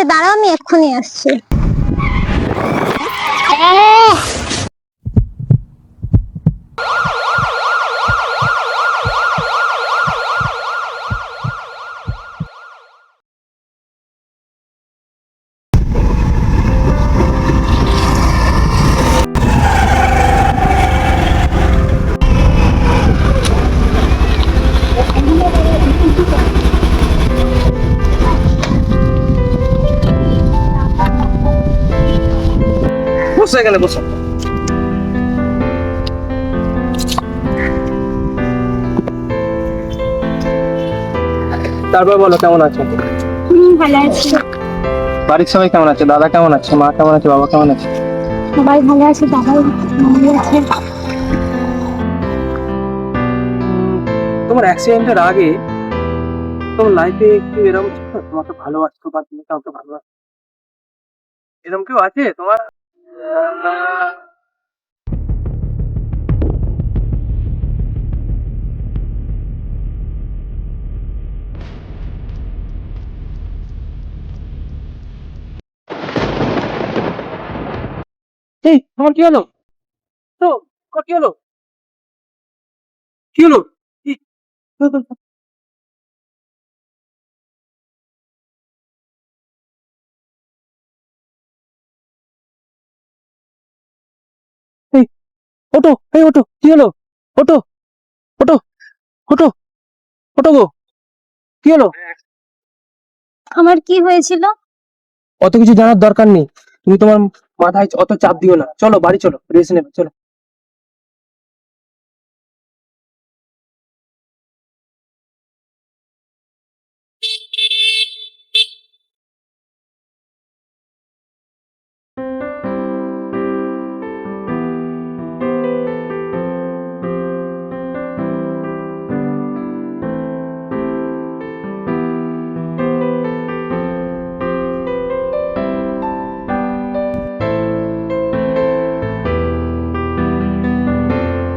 আচ্ছা দাঁড়াও, আমি এক্ষুনি আসছি। বসো, এখানে বসো। তারপর বলো, কেমন আছো? ভালো আছি। বাড়ির সবাই কেমন আছে? দাদা কেমন আছে? মা কেমন আছে? বাবা কেমন আছে? সবাই ভালো আছে, দাদাও ভালো আছে। তোমার অ্যাক্সিডেন্টের আগে তোমার লাইফে একটু এরকম ছিল, তোমাকে ভালোবাসতো বা তুমি কাউকে ভালোবাসো, এরকম কেউ আছে তোমার? এই তোমার কি হলো? তো তোমার কি হলো? কি হলো? কি? এই ওটো, এই ওটো, কি হলো? ওটো, ওটো, ওটো, ওটো গো, কি হলো? আমার কি হয়েছিল? অত কিছু জানার দরকার নেই, তুমি তোমার মাথায় অত চাপ দিও না, চলো বাড়ি চলো, রেস্ট নেবে, চলো।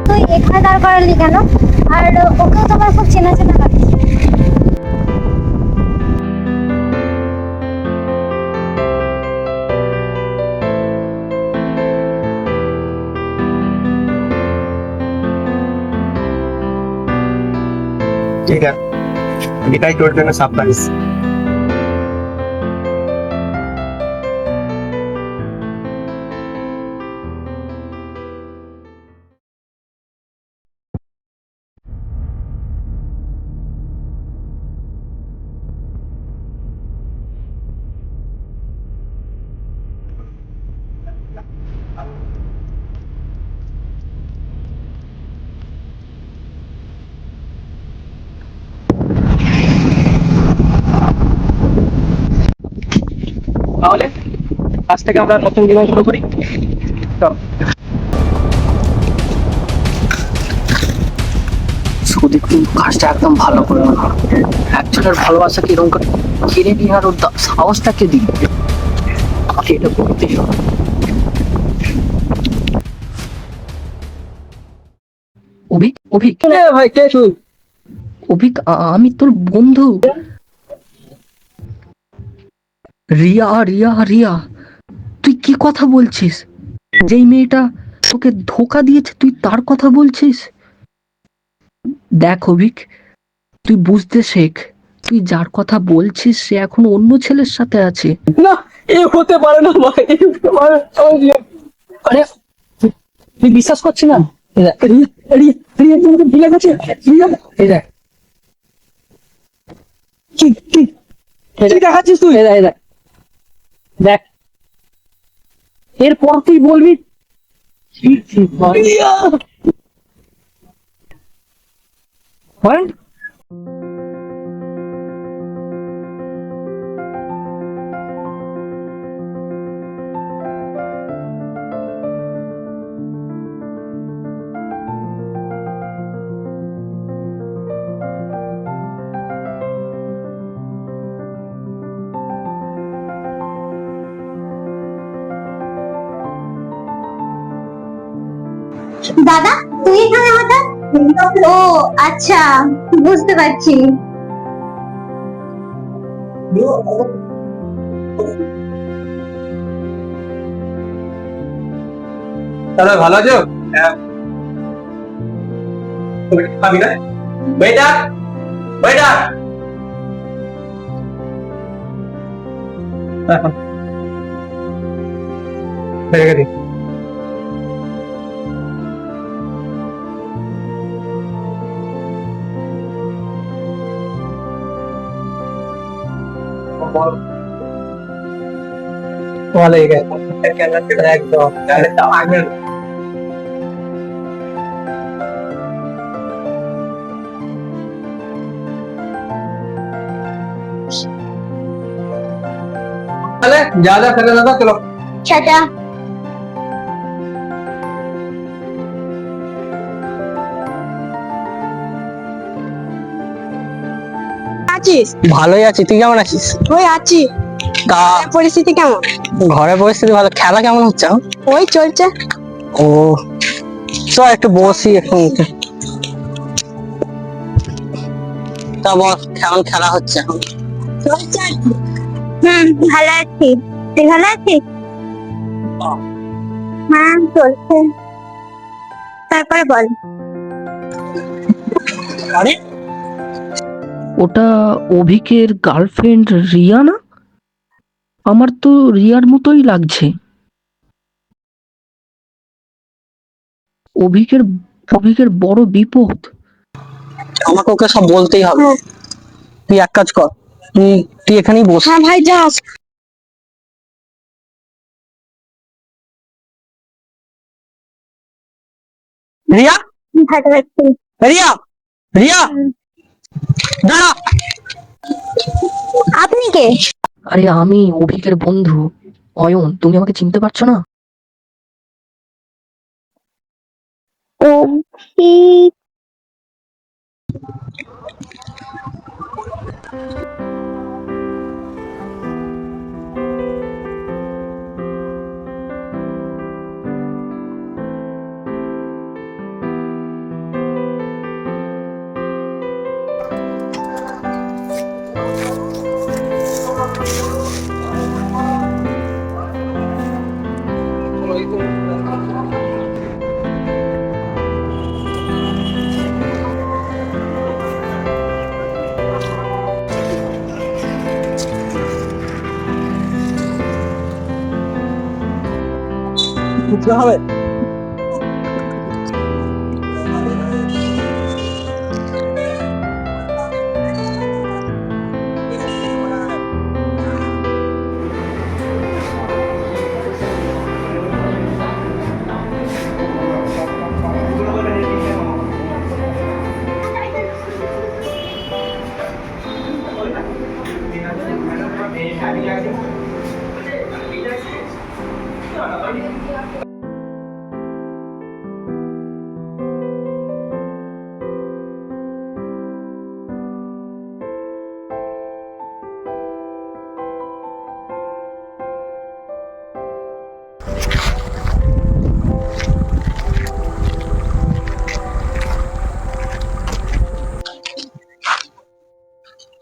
তুই এখানে দাঁড় করালি কেন? আর ওকেও তোমার খুব চেনা চেনা লাগছে। ঠিক আছে, এটাই তোর জন্য সারপ্রাইজ। তাহলে আজ থেকে আমরা নতুন জীবন শুরু করি, চলো। সুদীপ কিন্তু কাজটা একদম ভালো করলো না। একজনের ভালোবাসাকে এরকম করে কিনে নিয়ে আর ওর সাহসটাকে দিই, আমাকে এটা করতেই হবে। অভিক, অভিক, ভাই কে তুই? অভিক, আমি তোর বন্ধু রিয়া। রিয়া, রিয়া, তুই কি কথা বলছিস? যেই মেয়েটা তোকে ধোকা দিয়েছে তুই তার কথা বলছিস? দেখ অভিক, তুই বুঝতে শেখ, তুই যার কথা বলছিস সে এখন অন্য ছেলের সাথে আছে। না, এ হতে পারে না ভাই, এ হতে পারে না। আরে তুই বিশ্বাস করছিস না? রিয়া, রিয়া, রিয়া তোমাকে ভুলে গেছে। রিয়া, এই দেখ, কি কি কি দেখাচ্ছিস তুই? এই দেখ, দেখ, এরপর তুই বলবি রিয়া, What? দাদা, তুই এখানে হঠাৎ? ও আচ্ছা, বুঝতে পারছি। দাদা ভালো আছো? হ্যাঁ। তুমি কি খাবি না? বেটা বেটা রেখে দি। ভালো হয়ে গেছে একদম আগের তাহলে যা যা খেলে দাদা চলো। টাটা। আছিস? ভালোই আছি, তুই কেমন আছিস? ওই আছি। তা পরিস্থিতি কেমন? ঘরের পরিস্থিতি ভালো। খেলা কেমন হচ্ছে এখন? ওই চলছে। ও চ একটু বসি এখন। তা বল কেমন খেলা হচ্ছে এখন? চলছে আর কি। ভালো আছি। তুই ভালো আছিস? হ্যাঁ চলছে। তারপরে বল। আরে ওটা অভিকের গার্লফ্রেন্ড রিয়া না? আমার তো রিয়ার মতোই লাগছে। অভিকের অভিকের বড় বিপদ। আমাকে ওকে সব বলতেই হবে। তুই এক কাজ কর, তুই তুই এখানেই বস। হ্যাঁ ভাই যা। রিয়া ভালো আছি। রিয়া রিয়া দাঁড়া। আপনি কে? আরে আমি অভিকের বন্ধু অয়ন, তুমি আমাকে চিনতে পারছো না? ও বুঝতে হবে।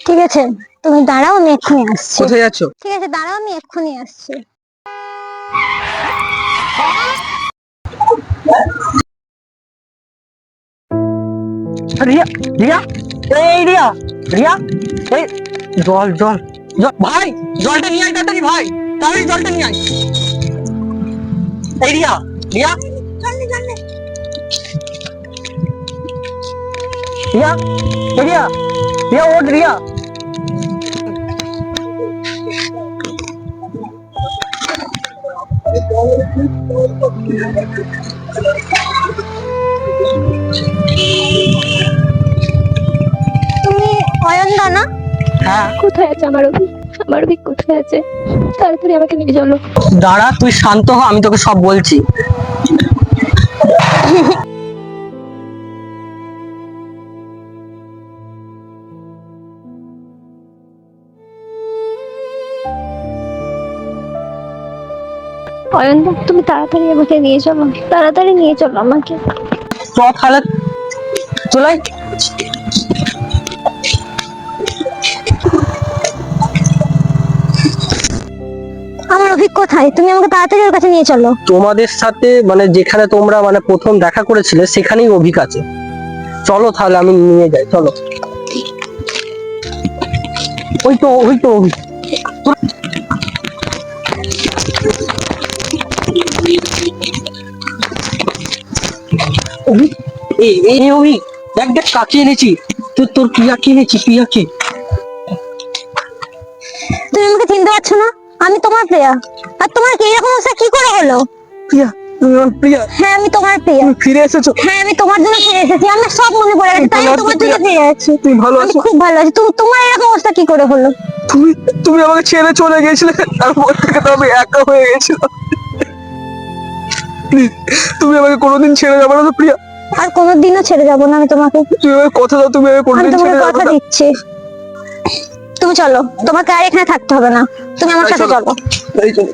ঠিক আছে, তুমি দাঁড়াও, আমি এক্ষুনি আসছি। কোথায় যাচ্ছ? ঠিক আছে দাঁড়াও, আমি এক্ষুনি আসছি। রিয়া রিয়া এই রিয়া রিয়া এই জল জল জল ভাই, জলটা নিয়ে আয় তাড়াতাড়ি ভাই, তাড়াতাড়ি জলটা নিয়ে আয়। এই রিয়া রিয়া রিয়া এই রিয়া রিয়া ওঠ রিয়া। তুমি অয়নদা না? হ্যাঁ কোথায় আছে আমার অভি? আমার অভি কোথায় আছে? তাড়াতাড়ি আমাকে নিয়ে চলো। দাঁড়া, তুই শান্ত হ, আমি তোকে সব বলছি। অয়নদা তুমি তাড়াতাড়ি আমাকে নিয়ে চলো, তাড়াতাড়ি নিয়ে চলো আমাকে। চ তাহলে চলাই। আমার অভিক কোথায়? তুমি আমাকে তাড়াতাড়ি ওর কাছে নিয়ে চলো। তোমাদের সাথে মানে যেখানে তোমরা মানে প্রথম দেখা করেছিলে সেখানেই অভিক আছে। চলো তাহলে আমি নিয়ে যাই, চলো। ওই তো অভিক। অভিক, এই অভিক, দেখ কাকে এনেছি। তোর প্রিয়াকে এনেছি, প্রিয়াকে। তুমি আমাকে চিনতে পারছো না? আমি তোমার প্রিয়া। আর তোমার কি এরকম অবস্থা কি করে হলো? প্রিয়া, তুমি আমার প্রিয়া, হ্যাঁ আমি তোমার প্রিয়া। তুমি ফিরে এসেছো। হ্যাঁ আমি তোমার জন্য ফিরে এসেছি, আমার সব মনে পড়ে গেছে, তাই আমি তোমার জন্য ফিরে আছি। তুমি ভালো আমি আছো? খুব ভালো আছি। তোমার এরকম অবস্থা কি করে হলো? তুমি আমাকে ছেড়ে চলে গেছিলে, তারপর থেকে তো আমি একা হয়ে গেছিলাম। Please, তুমি আমাকে কোনোদিন ছেড়ে যাবে না তো প্রিয়া? আর কোনোদিনও ছেড়ে যাবো না আমি তোমাকে। তুমি আমাকে কথা দাও, তুমি আমাকে আমি কোনোদিন তোমাকে ছেড়ে যাবে কথা না। দিচ্ছি। তুমি চলো, তোমাকে আর এখানে থাকতে হবে না, তুমি আমার সাথে চলো। এই চলো।